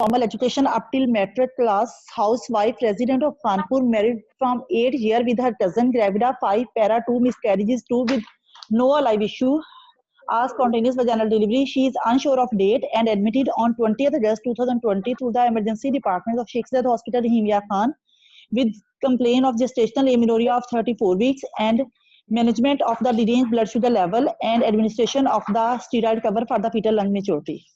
formal education up till matric class, housewife, resident of Kanpur, married from 8 years with her cousin, gravida 5, para 2, miscarriages 2 with no live issue, spontaneous vaginal delivery. She is unsure of date and admitted on 20th August 2020 to the emergency department of Sheikh Zayed Hospital, Rahimia Khan, with complaint of gestational amenorrhea of 34 weeks and management of the deranged blood sugar level and administration of the steroid cover for the fetal lung maturity.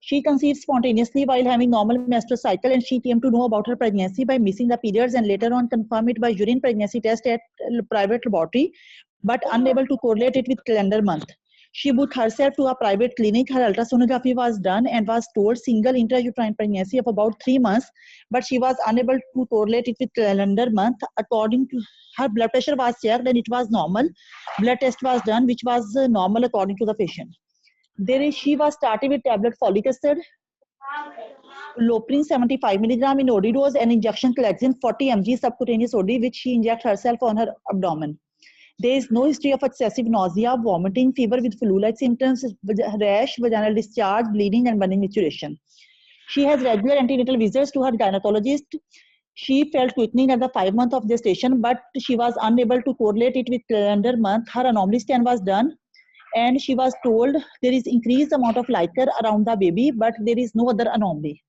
She conceived spontaneously while having normal menstrual cycle, and she came to know about her pregnancy by missing the periods and later on confirmed it by urine pregnancy test at private laboratory, but unable to correlate it with calendar month. She booked herself to a private clinic. Her ultrasonography was done and was told single intrauterine pregnancy of about 3 months, but she was unable to correlate it with calendar month. According to her, blood pressure was checked and it was normal. Blood test was done, which was normal according to the patient. She was started with tablet folic acid, Loprin 75 milligram in OD dose, and injection Clexin 40 mg subcutaneous OD, which she injects herself on her abdomen. There is no history of excessive nausea, vomiting, fever with flu-like symptoms, rash, vaginal discharge, bleeding, and burning maturation. She has regular antenatal visits to her gynecologist. She felt quickening at the 5 month of gestation, but she was unable to correlate it with calendar month. Her anomaly scan was done, and she was told there is increased amount of liquor around the baby, but there is no other anomaly.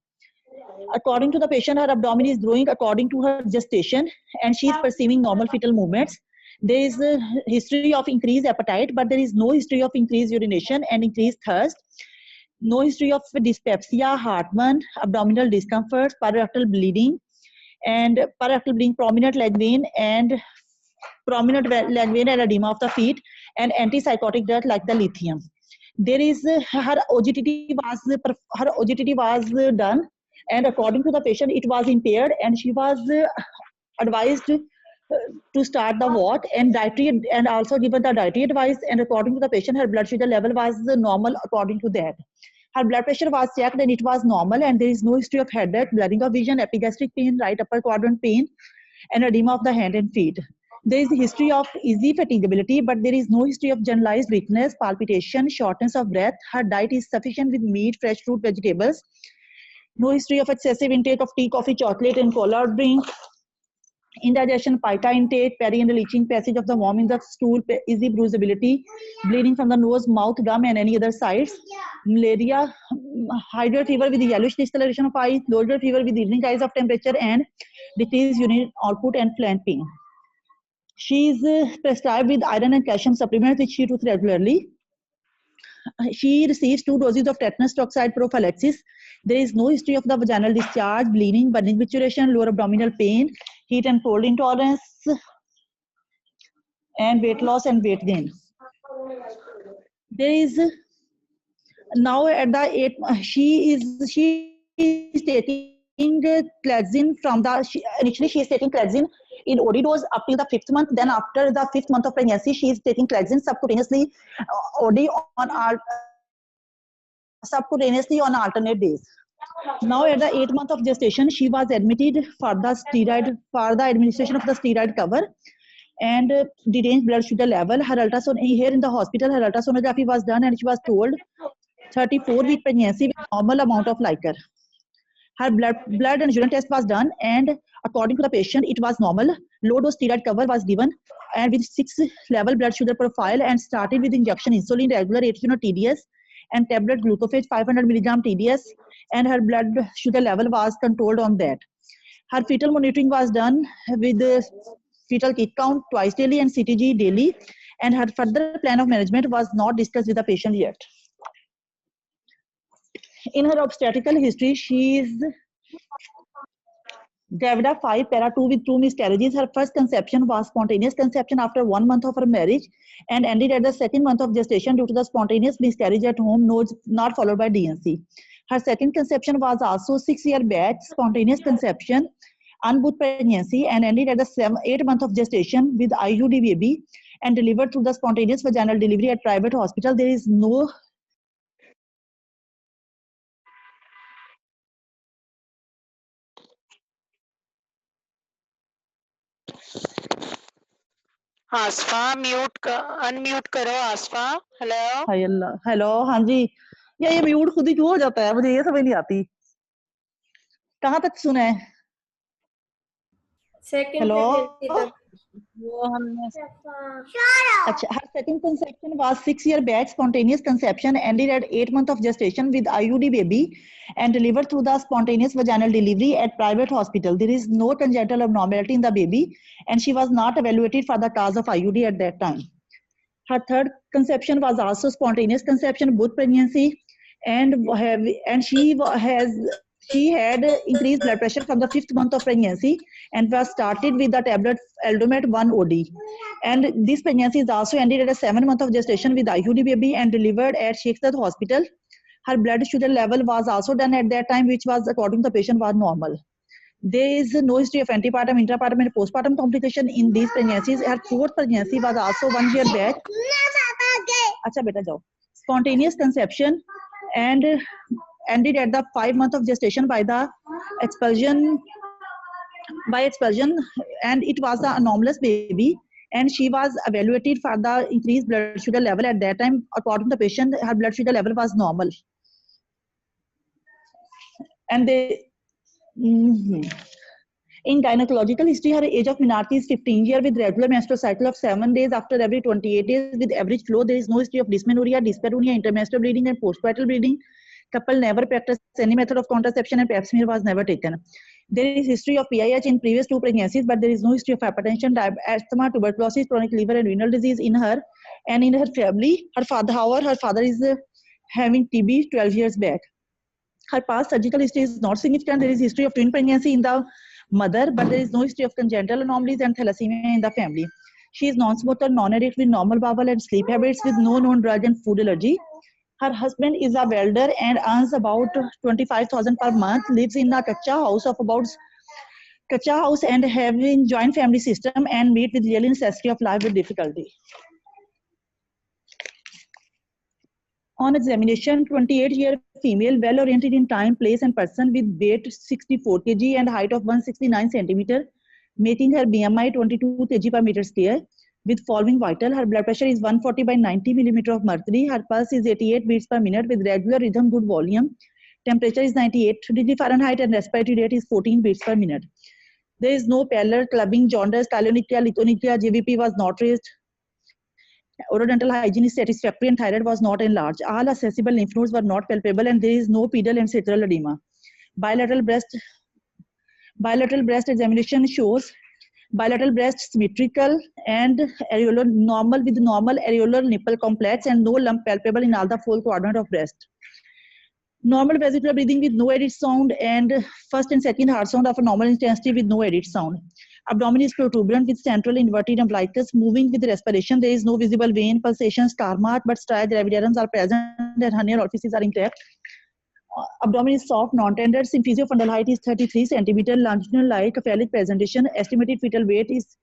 According to the patient, her abdomen is growing according to her gestation, and she is perceiving normal fetal movements. There is a history of increased appetite, but there is no history of increased urination and increased thirst. No history of dyspepsia, heartburn, abdominal discomfort, pararectal bleeding, prominent leg vein and edema of the feet, and antipsychotic drug like the lithium. There is her OGTT was done, and according to the patient, it was impaired, and she was advised to start the walk and dietary, and also given the dietary advice. And according to the patient, her blood sugar level was normal according to that. Her blood pressure was checked and it was normal, and there is no history of headache, blurring of vision, epigastric pain, right upper quadrant pain, and edema of the hand and feet. There is a history of easy fatigability, but there is no history of generalized weakness, palpitation, shortness of breath. Her diet is sufficient with meat, fresh fruit, vegetables. No history of excessive intake of tea, coffee, chocolate, and cola drink. Indigestion, pica intake, perianal leaching, passage of the worm in the stool, easy bruisability, bleeding from the nose, mouth, gum, and any other sides. Malaria, hydroid fever with yellowish discoloration of eyes, low fever with evening rise of temperature, and decreased urine output and flank pain. She is prescribed with iron and calcium supplements, which she took regularly. She receives 2 doses of tetanus toxoid prophylaxis. There is no history of the vaginal discharge, bleeding, burning maturation, lower abdominal pain, heat and cold intolerance, and weight loss and weight gain. There is now at the 8, she is taking Clexin from the, initially she is taking Clexin in OD dose up till the 5th month. Then after the 5th month of pregnancy, she is taking Clexin subcutaneously OD on alternate days. Now at the 8th month of gestation, she was admitted for the administration of the steroid cover and deranged blood sugar level. Her ultrasound here in the hospital, her ultrasonography was done, and she was told 34-week pregnancy with normal amount of liquor. Her blood and urine test was done, and according to the patient, it was normal. Low dose steroid cover was given, and with 6-level blood sugar profile, and started with injection insulin, regular 800 TDS, and tablet glucophage 500 milligram TDS, and her blood sugar level was controlled on that. Her fetal monitoring was done with the fetal kit count twice daily and CTG daily, and her further plan of management was not discussed with the patient yet. In her obstetrical history, she is gravida 5, para 2 with 2 miscarriages. Her first conception was spontaneous conception after 1 month of her marriage, and ended at the 2nd month of gestation due to the spontaneous miscarriage at home, not followed by DNC. Her second conception was also 6-year batch, spontaneous conception, unbooked pregnancy, and ended at the 8th month of gestation with IUD baby, and delivered through the spontaneous vaginal delivery at private hospital. There is no Asfa unmute करो Asfa. Hello hello, हाँ जी। ये mute खुद ही क्यों हो जाता है, मुझे ये समझ नहीं आती। कहाँ तक सुना है? Second Hello? प्रेगनेंसी तक वो हमने Achha, her second conception was 6 year back. Spontaneous conception ended at 8 months of gestation with IUD baby and delivered through the spontaneous vaginal delivery at private hospital. There is no congenital abnormality in the baby, and she was not evaluated for the cause of IUD at that time. Her third conception was also spontaneous conception, both pregnancy, and she had increased blood pressure from the 5th month of pregnancy and was started with the tablet Aldomet 1 OD. And this pregnancy is also ended at a 7 month of gestation with IUD baby and delivered at Sheikh Zayed Hospital. Her blood sugar level was also done at that time, which was according to the patient was normal. There is no history of antepartum, intrapartum, and postpartum complication in these pregnancies. Her fourth pregnancy was also 1 year back. Acha beta jao. Spontaneous conception and ended at the 5 month of gestation by expulsion, and it was the anomalous baby. And she was evaluated for the increased blood sugar level at that time. According to the patient, her blood sugar level was normal. And in gynecological history, her age of menarche is 15 years with regular menstrual cycle of 7 days after every 28 days with average flow. There is no history of dysmenorrhea, dyspareunia, intermenstrual bleeding, and postpartum bleeding. Couple never practiced any method of contraception, and pap smear was never taken. There is history of PIH in previous 2 pregnancies, but there is no history of hypertension, asthma, tuberculosis, chronic liver and renal disease in her and in her family. Her father is having TB 12 years back. Her past surgical history is not significant. There is history of twin pregnancy in the mother, but there is no history of congenital anomalies and thalassemia in the family. She is non-smoker, non-addict with normal bowel and sleep habits with no known drug and food allergy. Her husband is a welder and earns about 25,000 per month, lives in a kacha house and having joint family system and meet with real necessity of life with difficulty. On examination, 28-year female, well oriented in time, place and person with weight 64 kg and height of 169 centimeter, making her BMI 22 kg per meter square. With following vital, her blood pressure is 140 by 90 millimeter of mercury. Her pulse is 88 beats per minute with regular rhythm, good volume. Temperature is 98 degree Fahrenheit and respiratory rate is 14 beats per minute. There is no pallor, clubbing, jaundice, chylonychia, litonychia, JVP was not raised. Orodental hygiene is satisfactory and thyroid was not enlarged. All accessible lymph nodes were not palpable and there is no pedal and sacral edema. Bilateral breast examination shows bilateral breast symmetrical and areolar normal with normal areolar nipple complex and no lump palpable in all the 4 quadrant of breast. Normal vesicular breathing with no edit sound and first and second heart sound of a normal intensity with no edit sound. Abdomen is protuberant with central inverted umbilicus moving with respiration. There is no visible vein, pulsation, star mark, but striae gravidarum are present and hernia orifices are intact. Abdomen is soft, non-tender. Symphysiofundal height is 33 centimeter. Longitudinal-like cephalic presentation. Estimated fetal weight is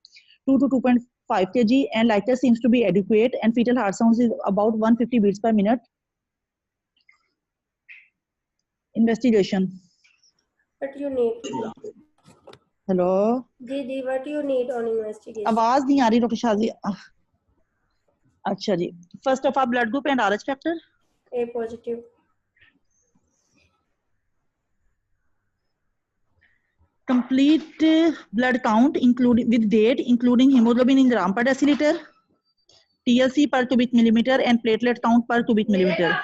2 to 2.5 kg and lighter seems to be adequate and fetal heart sounds is about 150 beats per minute. Investigation. What you need? Hello. Didi, what you need on investigation? आवाज नहीं आ रही doctor Shaji. अच्छा जी. First of all, blood group and RH factor. A positive. Complete blood count including with date including hemoglobin in gram per deciliter, TLC per cubic millimeter and platelet count per cubic millimeter.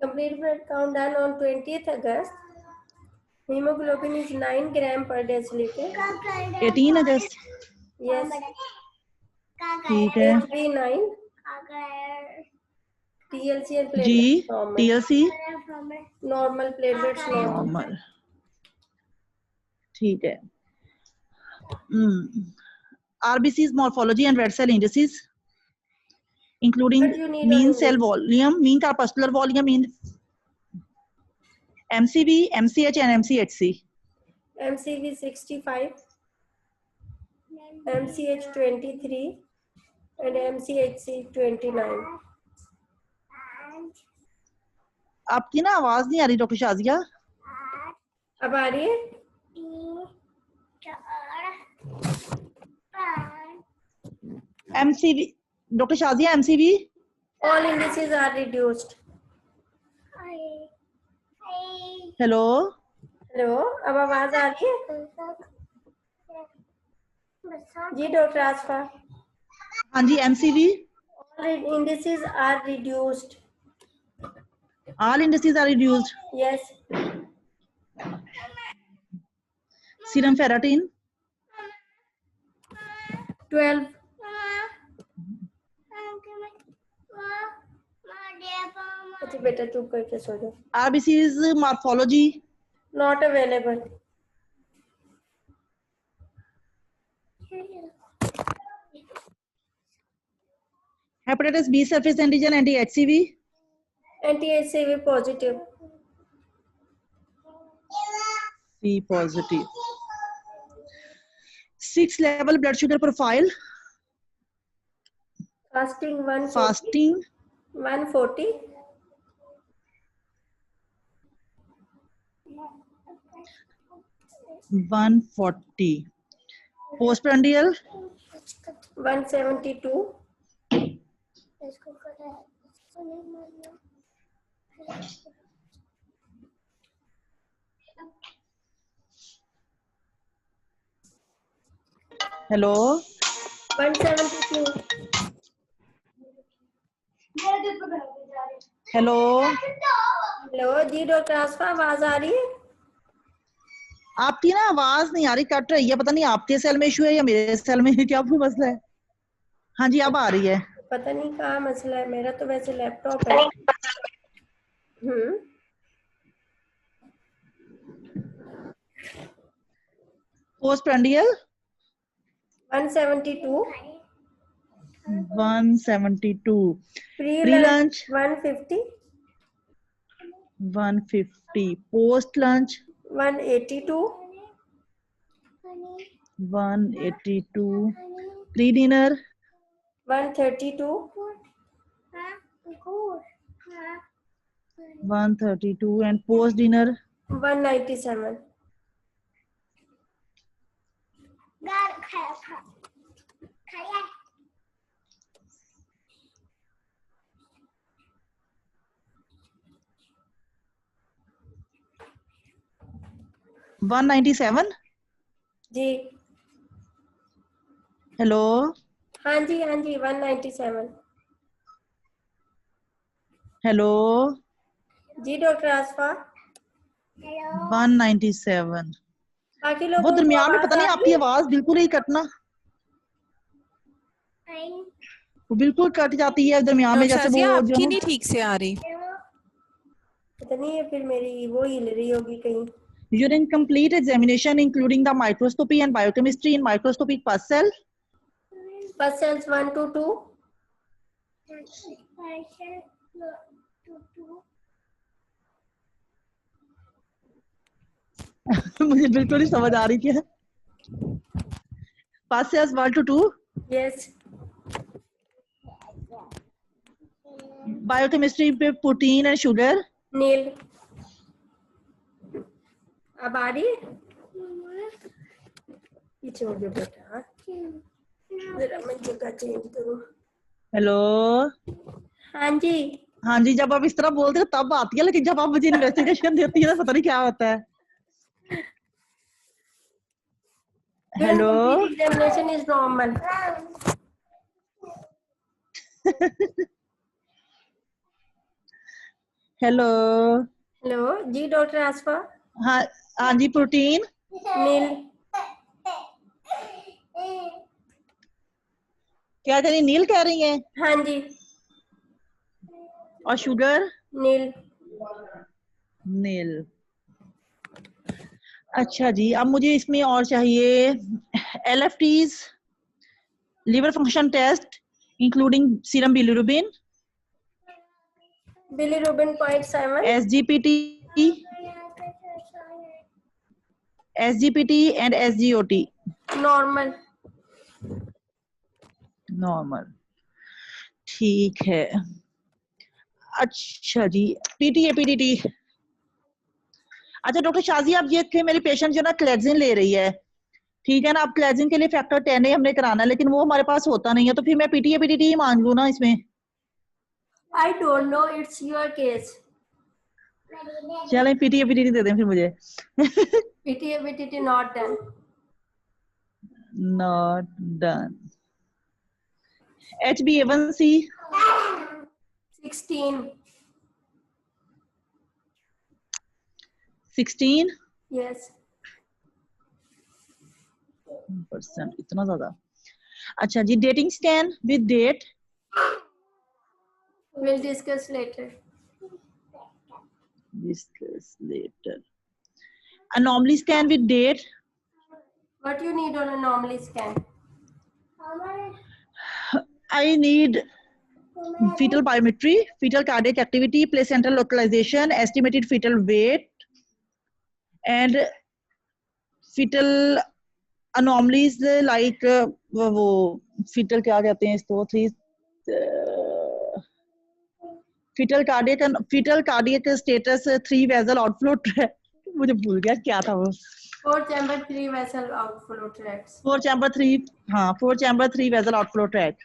Complete blood count done on 20th August. Hemoglobin is 9 gram per deciliter. 18 August. Yes. ठीक है. HB 9. TLC and platelets G. normal. TLC. Normal platelets normal. Normal. ठीक है. RBC's morphology and red cell indices, including mean cell volume, mean corpuscular volume in MCV, MCH and MCHC. MCV 65, MCH 23 and MCHC 29. आपकी ना आवाज नहीं आ रही doctor Shazia. अब आ रही है? MCV, Dr. Shazia, MCV? All indices are reduced. Hello? Hello, अब आवाज आ रही है? जी डॉक्टर आसफा। हाँ जी, MCV. All indices are reduced. All indices are reduced. Yes. Serum ferritin. 12. अच्छा बेटा चुप करके सो जाओ। RBC's morphology. Not available. Hepatitis B surface antigen anti-HCV. Anti-HCV positive. C positive. 6 level blood sugar profile. Fasting 140. Fasting 140. 140. Postprandial 172. Hello. 172. Hello. Hello ji doctor आसफा, आवाज आ रही है? आपकी ना आवाज नहीं आ रही, कट रही है। पता नहीं आपके सेल में इशू है या मेरे सेल में, क्या मसला है? हाँ जी, अब आ रही है। पता नहीं कहाँ मसला है, मेरा तो वैसे लैपटॉप है। Postprandial 172. 172. Pre-lunch Pre-lunch 150. 150. Post-lunch 182. 182. Pre-dinner 132. 132. And post-dinner 197. One 97. जी हेलो। हाँ जी 197. हेलो। जी डॉक्टर आसफा। 197. बाकी वो लोगों को दरमियान में आवाज पता नहीं आ रही आपकी है? आवाज बिल्कुल ही कटना, वो बिल्कुल कट जाती है दरमियान में, जैसे वो शाजिया जो आपकी है। नहीं ठीक से आ रही। पता नहीं है, फिर मेरी वो हिल रही होगी कहीं। During complete examination, including the microscopy and biochemistry in microscopic pus cell. Pus cells 1 to 2. मुझे बिल्कुल नहीं समझ आ रही क्या। Pus cells 1 to 2. Yes. Biochemistry पे protein and sugar. नील। अब आ रही है? पीछे हो गया बेटा, जरा मैं जगह चेंज करूं। हेलो। हाँ जी। हाँ जी, जब आप इस तरह बोलते हो तब आती है, लेकिन जब आप मुझे इन्वेस्टिगेशन देती है तो पता नहीं क्या होता है। Hello. Examination is normal. Hello. Hello ji doctor Asfa. हाँ हाँ जी, प्रोटीन नील। क्या कह रही, नील कह रही हैं? हाँ जी और शुगर नील। नील। अच्छा जी, अब मुझे इसमें और चाहिए LFTs, liver function test including serum bilirubin, bilirubin 0.7, SGPT and SGOT normal. Normal. ठीक है। अच्छा जी, PTA-PDT। अच्छा डॉक्टर शाजिया, अब ये थे मेरी पेशेंट जो ना क्लेक्सिन ले रही है, ठीक है ना। अब क्लेक्सिन के लिए फैक्टर 10 हमने कराना है, लेकिन वो हमारे पास होता नहीं है, तो फिर मैं PTA-PDT ही मान लूं ना इसमें? I don't know, it's your case. चलें PTA दे दें फिर मुझे. PTA not done. Not done. HbA1c 16. 16%. Yes. इतना ज्यादा. अच्छा जी, dating scan with date. We'll discuss later. Discuss later. Anomaly scan with date. What you need on anomaly scan? I need fetal biometry, fetal cardiac activity, placental localization, estimated fetal weight, and fetal anomalies like वो fetal क्या कहते हैं इसको, fetal cardiac status, 3 vessel outflow tract. मुझे भूल गया क्या था वो. 4 chamber 3 vessel outflow tracts. 4 chamber 3, हाँ 4 chamber 3 vessel outflow tract.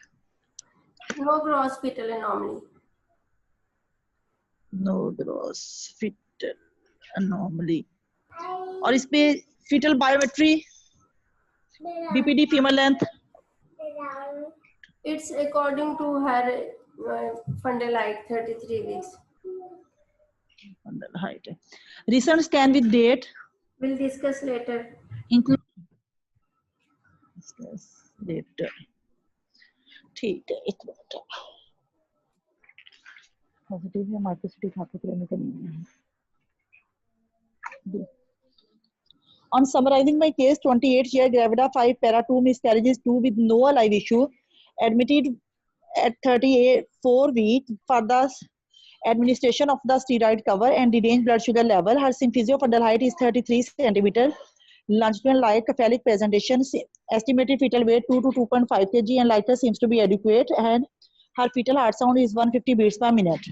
No gross fetal anomaly. No gross fetal anomaly. और इस पे fetal biometry, BPD female length. It's according to her fundal height, 33 weeks. Fundal height. Recent scan with date. We'll discuss later. Include. Discuss later. ठीक है, एक minute. Positive है, माइक्रोसिटी खाते रहने का नहीं है. On summarizing my case, 28-year gravida, 5 para, 2 miscarriages, 2 with no live issue, admitted at 34 weeks for the administration of the steroid cover and deranged blood sugar level. Her symphysiofundal height is 33 centimeter, longitudinal light cephalic presentation, estimated fetal weight 2 to 2.5 kg, and lighter seems to be adequate, and her fetal heart sound is 150 beats per minute.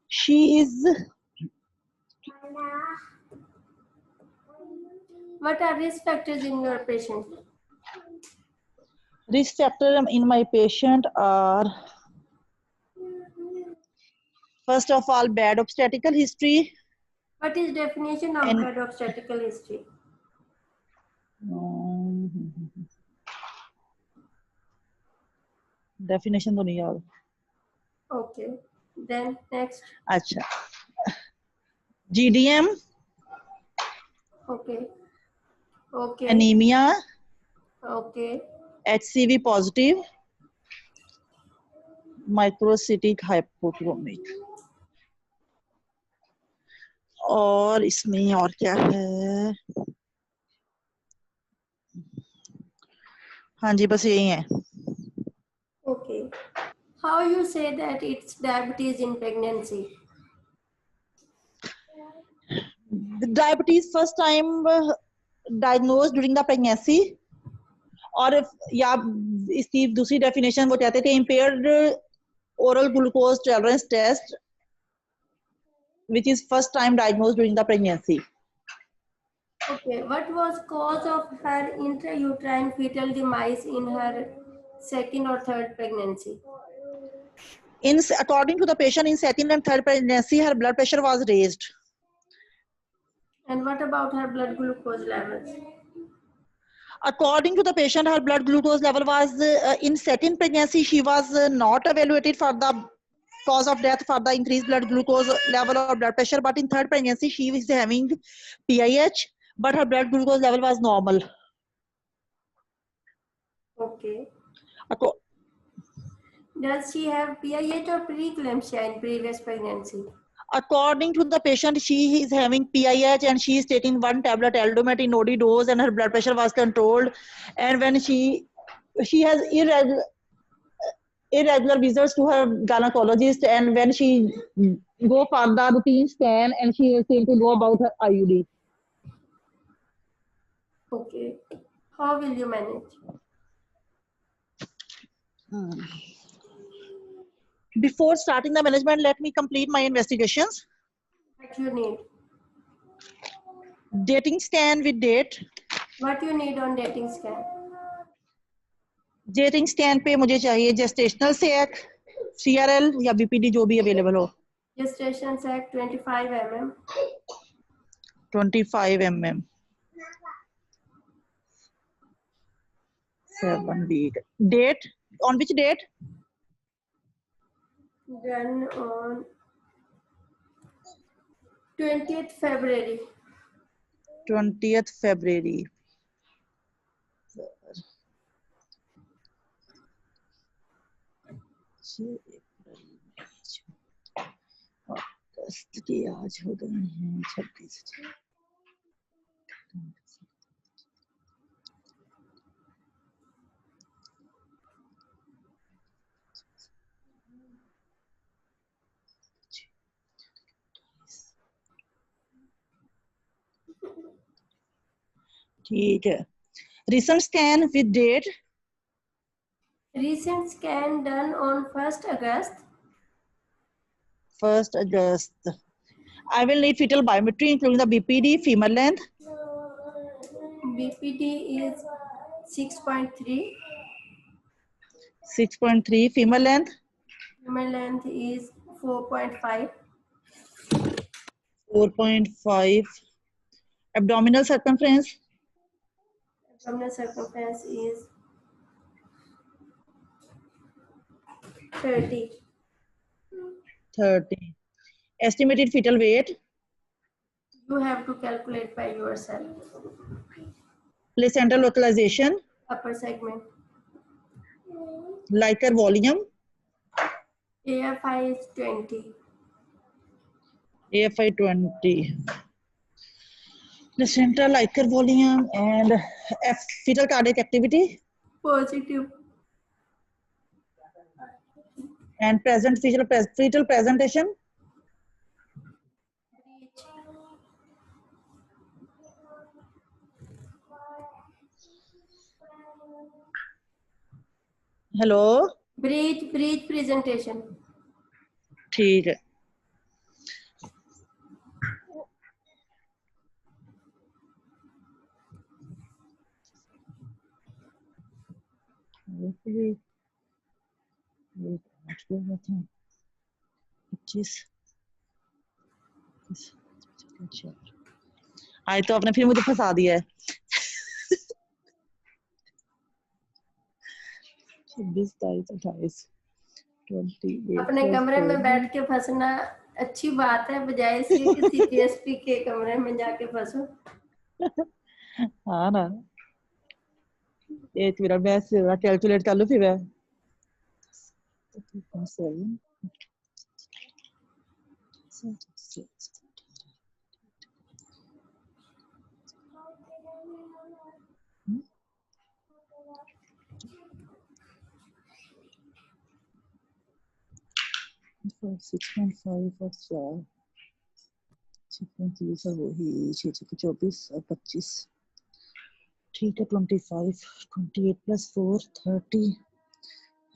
She is. What are risk factors in your patient? Risk factors in my patient are, first of all, bad obstetrical history. What is definition of bad obstetrical history? Definition तो नहीं याद. Okay. Then next. अच्छा. GDM. Okay. Okay. Anemia. Okay. HCV positive. Microcytic hypotonic. और इसमें और क्या है? हाँ जी, बस यही है. Okay. How you say that it's diabetes in pregnancy? The diabetes first time diagnosed during the pregnancy, और या इसकी दूसरी डेफिनेशन वो कहते थे impaired oral glucose tolerance test, which is first time diagnosed during the pregnancy. Okay. What was cause of her intrauterine fetal demise in her second or third pregnancy? According to the patient, in second and third pregnancy, her blood pressure was raised. And what about her blood glucose levels? According to the patient, her blood glucose level was in second pregnancy. She was not evaluated for the cause of death for the increased blood glucose level or blood pressure. But in third pregnancy, she was having PIH, but her blood glucose level was normal. Okay. Does she have PIH or preeclampsia in previous pregnancy? According to the patient, she is having PIH and she is taking 1 tablet Aldomet in OD dose, and her blood pressure was controlled. And when she has irregular visits to her gynecologist, and when she go for the routine scan, and she seems to go about her IUD. Okay. How will you manage? Before starting the management, let me complete my investigations. What you need? Dating scan with date. What you need on dating scan? Dating scan पे मुझे चाहिए gestational sac, CRL या BPD जो भी available हो. Gestation sac 25 mm. 25 mm. 7 week. Date? On which date? Done on 20th February. 20th February. अगस्त के आज हो गए हैं 26। ठीक है। Recent scan with date? Recent scan done on 1st August. 1st August. I will need fetal biometry including the BPD, femur length. BPD is 6.3. 6.3. Femur length? Femur length is 4.5. 4.5. Abdominal circumference? Abdominal circumference is 30. 30. Estimated fetal weight? You have to calculate by yourself. Placental localization? Upper segment. Liker volume? AFI is 20. AFI 20. Placental liker volume and fetal cardiac activity? Positive. And present fetal presentation? Hello? Breech presentation. ठीक है। आज तो आपने फिर मुझे फंसा दिया है। 26, 27, 28। अपने कमरे में बैठ के फंसना अच्छी बात है, बजाय इसके किसी पीएसपी के कमरे में जाके फंसो। हाँ ना। एक मिनट मैं कैलकुलेट कर लूं फिर मैं। 6.5 और 4 6.3 और वही 6 और 25 ठीक है। 25 28 प्लस 4 30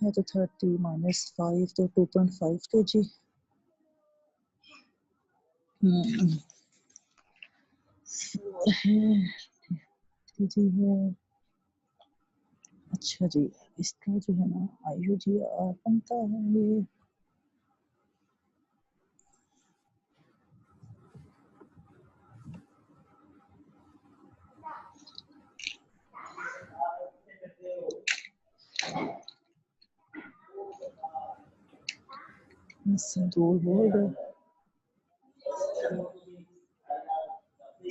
है तो 30 माइनस 5 तो 2.5 kg। फोर है जी है। अच्छा जी, इसका जो है ना IUGR बनता है ये। बोर्ड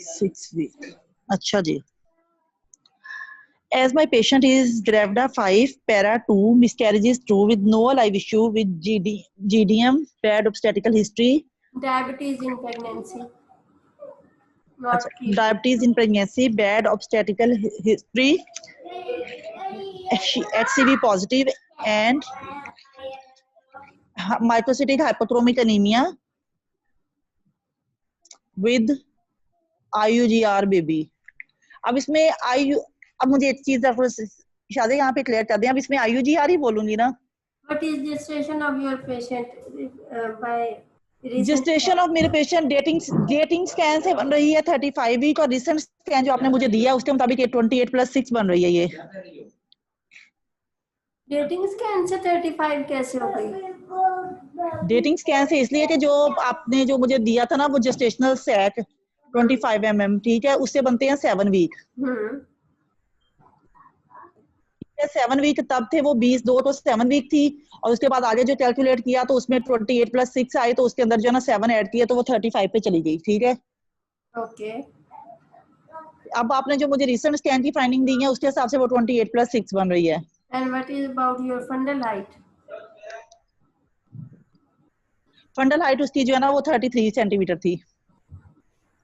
6 वीक। अच्छा जी। As my patient is Gravida 5, Para 2, miscarriage is true with no live issue with GDM, bad obstetrical history. Diabetes in pregnancy. Not diabetes in pregnancy, bad obstetrical history, HCV positive and microcytic hypochromic anemia with IUGR baby. अब इसमें अब मुझे एक चीज शायद यहाँ पे clear कर दें। अब इसमें IUGR ही बोलूंगी ना। What is gestation of your patient by gestation of मेरे पेशेंट डेटिंग स्कैन से बन रही है 35 वीक और रिसेंट स्कैन जो आपने मुझे दिया उसके मुताबिक 28+6 बन रही है ये। डेटिंग स्कैन से 35 कैसे हो गई? डेटिंग स्कैन से इसलिए कि जो आपने जो मुझे दिया था ना वो जेस्टेशनल सैक 25 mm, ठीक है, उससे बनते हैं 7 वीक। 7 वीक तब थे वो 20, 2 तो 7 वीक थी, और उसके बाद आगे जो कैलकुलेट किया तो उसमें 28 + 6 आए, तो उसके अंदर जो है ना 7 ऐड किया तो वो 35 पे चली गई, ठीक है। ओके। अब आपने जो मुझे रिसेंट स्कैन की फाइंडिंग दी है उसके हिसाब से वो 28 + 6 बन रही है। And what is about your fundal height? Fundal height उसकी जो है ना वो 33 सेंटीमीटर थी।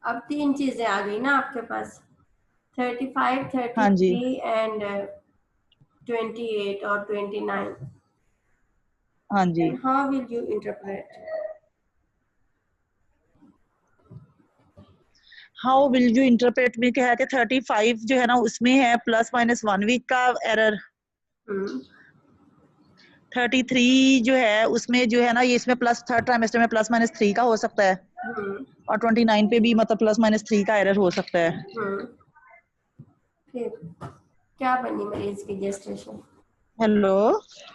अब 3 चीजें आ गई ना आपके पास, 35, हाँ जी 33 एंड 28 और 29. हाँ जी। And how will you interpret? How will you interpret में क्या है कि 35 जो है ना उसमें है ±1 वीक का एरर, 33 जो है उसमें जो है ना ये इसमें प्लस थर्ड ट्राइमेस्टर में ±3 का हो सकता है, और 29 पे भी मतलब +-3 का एरर हो सकता है। फिर क्या बनी मरीज की जेस्टेशन? हेलो,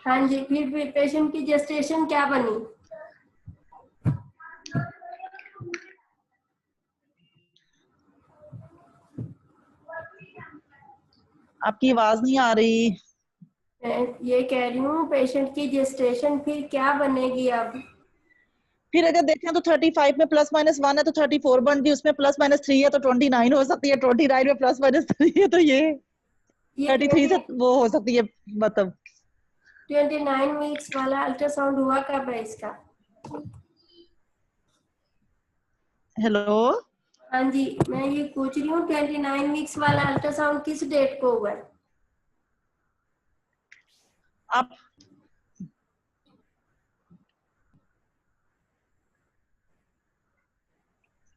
हाँ जी, फिर पेशेंट की जेस्टेशन क्या बनी? आपकी आवाज नहीं आ रही। मैं ये कह रही हूँ पेशेंट की जेस्टेशन फिर क्या बनेगी अब? फिर अगर देखें तो 35 में +-1 है तो 34 बन गई, उसमें +-3 है तो 29 हो सकती है, 29 में +-3 है तो ये ये 33 से वो हो सकती है मतलब। 29 वीक्स वाला अल्ट्रासाउंड हुआ कब है इसका? हेलो, हाँ जी, मैं ये पूछ रही हूँ 29 वीक्स वाला अल्ट्रासाउंड किस डेट को हुआ है? आप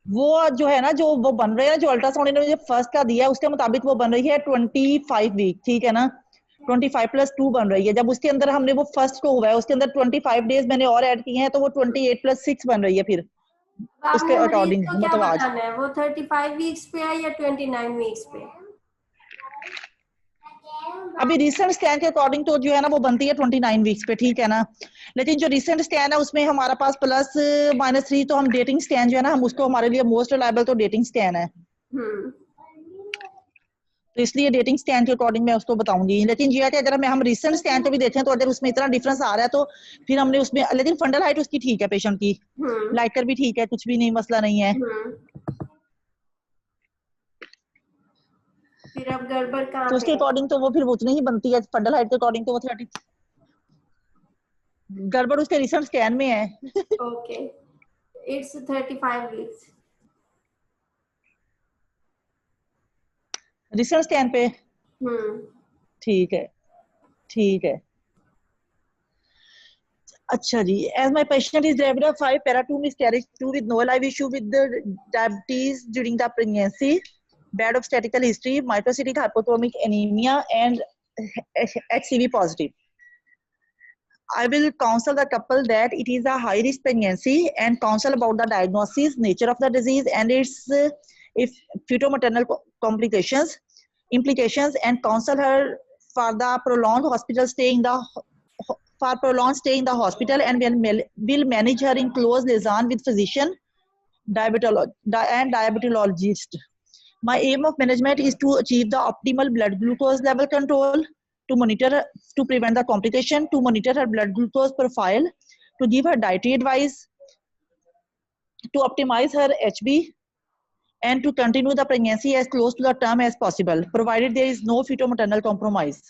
वो जो है ना जो वो बन रहे हैं, जो अल्ट्रासाउंड इन्होंने मुझे फर्स्ट का दिया है उसके मुताबिक वो बन रही है 25 वीक, ठीक है ना। 25 + 2 बन रही है। जब उसके अंदर हमने वो फर्स्ट को हुआ है उसके अंदर 25 डेज मैंने और ऐड किए हैं तो वो 28 + 6 बन रही है फिर उसके आपने मरीज अकॉर्डिंग को क्या मतलब आज। बताना है, वो 35 वीक्स पे है या 29 वीक्स पे? अभी रिसेंट स्कैन के अकॉर्डिंग तो जो है ना वो बनती है 29 वीक्स पे, ठीक है ना। लेकिन जो रिसेंट स्कैन है उसमें हमारा पास +-3, तो हम डेटिंग स्कैन जो है ना हम उसको हमारे लिए मोस्ट रिलायबल तो डेटिंग स्कैन है, तो इसलिए डेटिंग स्कैन के अकॉर्डिंग मैं उसको बताऊंगी। लेकिन ये है कि अगर हम रिसेंट स्कैन को भी देखें तो अगर उसमें इतना डिफरेंस आ रहा है तो फिर हमने उसमें, लेकिन फंडल हाइट उसकी ठीक है पेशेंट की, लाइकर भी ठीक है, कुछ भी नहीं मसला नहीं है। फिर अब गड़बड़ कहाँ तो पे उसके है? अकॉर्डिंग तो वो फिर उतनी ही बनती है, फंडल हाइट के अकॉर्डिंग तो वो 30। गड़बड़ उसके रिसेंट स्कैन में है। Okay, it's 35 weeks. Recent scan पे ठीक है, ठीक है। अच्छा जी, as my patient is diabetic of 5 para 2 miscarriage 2 with no live issue with the diabetes during the pregnancy, bad obstetrical history, microcytic hypochromic anemia, and HCV positive. I will counsel the couple that it is a high risk pregnancy and counsel about the diagnosis, nature of the disease, and its if fetal-maternal complications, implications, and counsel her for the prolonged hospital stay in the for prolonged stay in the hospital, and will manage her in close liaison with physician, and diabetologist. My aim of management is to achieve the optimal blood glucose level control, to monitor, to prevent the complication, to monitor her blood glucose profile, to give her dietary advice, to optimize her HB, and to continue the pregnancy as close to the term as possible, provided there is no fetal-maternal compromise.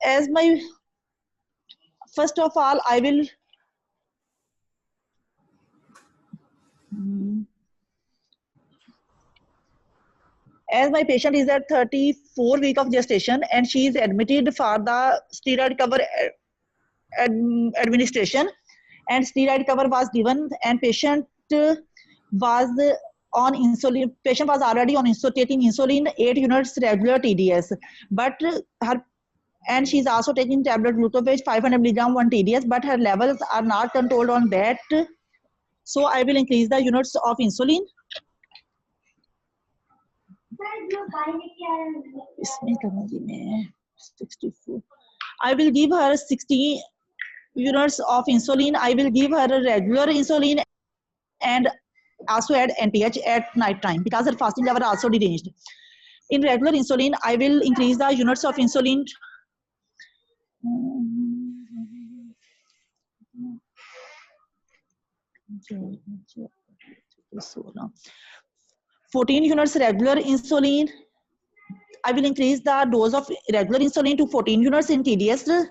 As my first of all, I will as my patient is at 34 week of gestation and she is admitted for the steroid cover administration, and steroid cover was given, and patient was on insulin. Patient was already on taking insulin 8 units regular TDS, but her and she's also taking tablet glucovage 500 milligram 1 TDS, but her levels are not controlled on that. So I will increase the units of insulin. इसमें करूंगी मैं 64. I will give her 60 units of insulin. I will give her a regular insulin and also add NPH at night time because her fasting level also deranged. In regular insulin, I will increase the units of insulin. 14 units regular insulin. I will increase the dose of regular insulin to 14 units in TDS